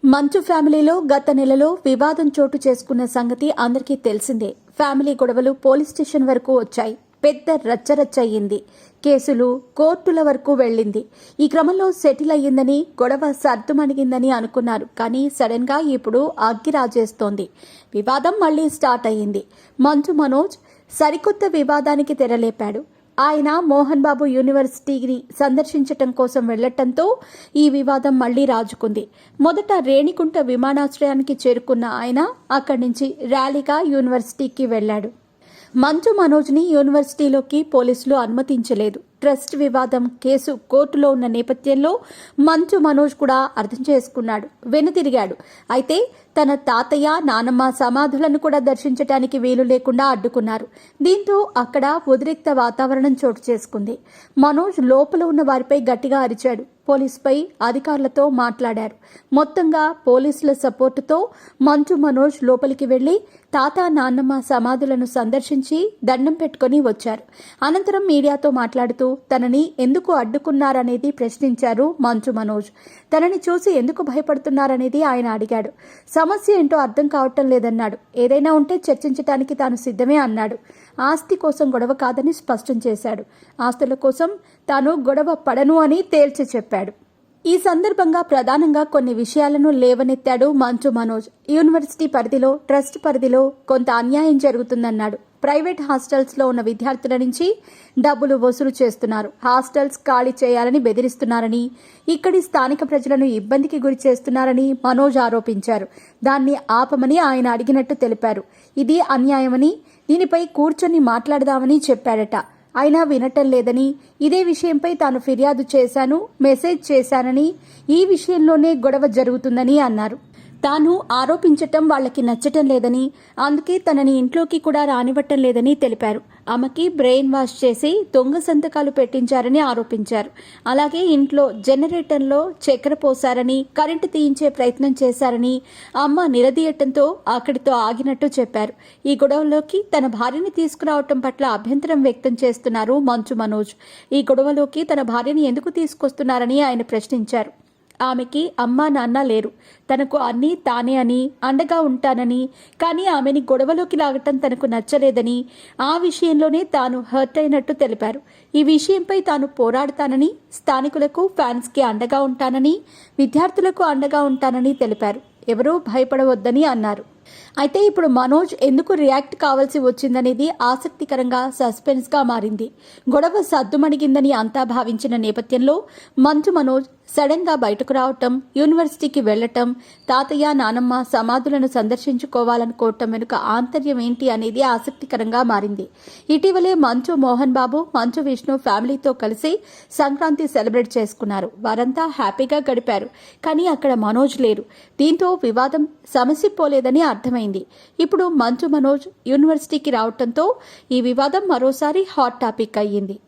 మంచు ఫ్యామిలీలో గత నెలలో వివాదం చోటు చేసుకున్న సంగతి అందరికీ తెలిసిందే. ఫ్యామిలీ గొడవలు పోలీస్ స్టేషన్ వరకు వచ్చాయి. పెద్ద రచ్చరచ్చ అయ్యింది. కేసులు కోర్టుల వరకు వెళ్ళింది. ఈ క్రమంలో సెటిల్ అయ్యిందని, గొడవ సర్దుమణిగిందని అనుకున్నారు. కానీ సడన్ గా ఇప్పుడు అగ్గి రాజేస్తోంది. వివాదం మళ్లీ స్టార్ట్ అయ్యింది. మంచు మనోజ్ సరికొత్త వివాదానికి తెరలేపాడు. ఆయన మోహన్ బాబు యూనివర్సిటీని సందర్శించటం కోసం వెళ్లటంతో ఈ వివాదం మళ్లీ రాజుకుంది. మొదట రేణిగుంట విమానాశ్రయానికి చేరుకున్న ఆయన అక్కడి నుంచి ర్యాలీగా యూనివర్సిటీకి వెళ్లాడు. మంచు మనోజ్ని యూనివర్సిటీలోకి పోలీసులు అనుమతించలేదు. ట్రస్ట్ వివాదం కేసు కోర్టులో ఉన్న నేపథ్యంలో మంచు మనోజ్ కూడా అర్థం చేసుకున్నాడు, వెనుతిరిగాడు. అయితే తన తాతయ్య నానమ్మ సమాధులను కూడా దర్శించడానికి వీలు లేకుండా అడ్డుకున్నారు. దీంతో అక్కడ ఉద్రిక్త వాతావరణం చోటు చేసుకుంది. మనోజ్ లోపల ఉన్న వారిపై గట్టిగా అరిచాడు. పోలీసుపై అధికారులతో మాట్లాడారు. మొత్తంగా పోలీసుల సపోర్టుతో మంచు మనోజ్ లోపలికి వెళ్లి తాత నాన్నమ్మ సమాధులను సందర్శించి దండం పెట్టుకుని వచ్చారు. అనంతరం మీడియాతో మాట్లాడుతూ తనని ఎందుకు అడ్డుకున్నారనేది ప్రశ్నించారు మంచు మనోజ్. తనని చూసి ఎందుకు భయపడుతున్నారనేది ఆయన అడిగాడు. సమస్య ఏంటో అర్థం కావటం లేదన్నాడు. ఏదైనా ఉంటే చర్చించడానికి తాను సిద్ధమే అన్నాడు. ఆస్తి కోసం గొడవ కాదని స్పష్టం చేశాడు. ఆస్తుల కోసం తాను గొడవ పడను అని తేల్చి చెప్పాడు. ఈ సందర్భంగా ప్రధానంగా కొన్ని విషయాలను లేవనెత్తాడు మంచు మనోజ్. యూనివర్సిటీ పరిధిలో, ట్రస్ట్ పరిధిలో కొంత అన్యాయం జరుగుతుందన్నాడు. ప్రైవేట్ హాస్టల్స్ లో ఉన్న విద్యార్థుల నుంచి డబ్బులు వసూలు చేస్తున్నారు. హాస్టల్స్ ఖాళీ చేయాలని బెదిరిస్తున్నారని, ఇక్కడి స్థానిక ప్రజలను ఇబ్బందికి గురి చేస్తున్నారని మనోజ్ ఆరోపించారు. దాన్ని ఆపమని ఆయన అడిగినట్టు తెలిపారు. ఇది అన్యాయమని, దీనిపై కూర్చొని మాట్లాడదామని చెప్పాడట. అయినా వినటం లేదని, ఇదే విషయంపై తాను ఫిర్యాదు చేశాను, మెసేజ్ చేశానని, ఈ విషయంలోనే గొడవ జరుగుతుందని అన్నారు. తాను ఆరోపించటం వాళ్లకి నచ్చటం లేదని, అందుకే తనని ఇంట్లోకి కూడా రానివ్వటం లేదని తెలిపారు. ఆమెకి బ్రెయిన్ వాష్ చేసి దొంగ సంతకాలు పెట్టించారని ఆరోపించారు. అలాగే ఇంట్లో జనరేటర్లో చక్కెర పోశారని, కరెంటు తీయించే ప్రయత్నం చేశారని అమ్మ నిలదీయటంతో అక్కడితో ఆగినట్టు చెప్పారు. ఈ గొడవలోకి తన భార్యని తీసుకురావటం పట్ల అభ్యంతరం వ్యక్తం చేస్తున్నారు మంచు మనోజ్. ఈ గొడవలోకి తన భార్యని ఎందుకు తీసుకొస్తున్నారని ఆయన ప్రశ్నించారు. ఆమెకి అమ్మా నాన్న లేరు, తనకు అన్నీ తానే అని, అండగా ఉంటానని, కానీ ఆమెని గొడవలోకి లాగటం తనకు నచ్చలేదని, ఆ విషయంలోనే తాను హర్ట్ అయినట్టు తెలిపారు. ఈ విషయంపై తాను పోరాడతానని, స్థానికులకు ఫ్యాన్స్కి అండగా ఉంటానని, విద్యార్థులకు అండగా ఉంటానని తెలిపారు. ఎవరూ భయపడవద్దని అన్నారు. అయితే ఇప్పుడు మనోజ్ ఎందుకు రియాక్ట్ కావాల్సి వచ్చిందనేది ఆసక్తికరంగా సస్పెన్స్ గా మారింది. గొడవ సద్దుమణిగిందని అంతా భావించిన నేపథ్యంలో మంచు మనోజ్ సడన్ గా బయటకు రావటం, యూనివర్సిటీకి వెళ్లటం, తాతయ్య నానమ్మ సమాధులను సందర్శించుకోవాలనుకోవటం వెనుక ఆంతర్యం ఏంటి అనేది ఆసక్తికరంగా మారింది. ఇటీవలే మంచు మోహన్ బాబు, మంచు విష్ణు ఫ్యామిలీతో కలిసి సంక్రాంతి సెలబ్రేట్ చేసుకున్నారు. వారంతా హ్యాపీగా గడిపారు. కానీ అక్కడ మనోజ్ లేరు. దీంతో వివాదం సమసిపోలేదని అర్థమైంది. ఇప్పుడు మంచు మనోజ్ యూనివర్సిటీకి రావటంతో ఈ వివాదం మరోసారి హాట్ టాపిక్ అయ్యింది.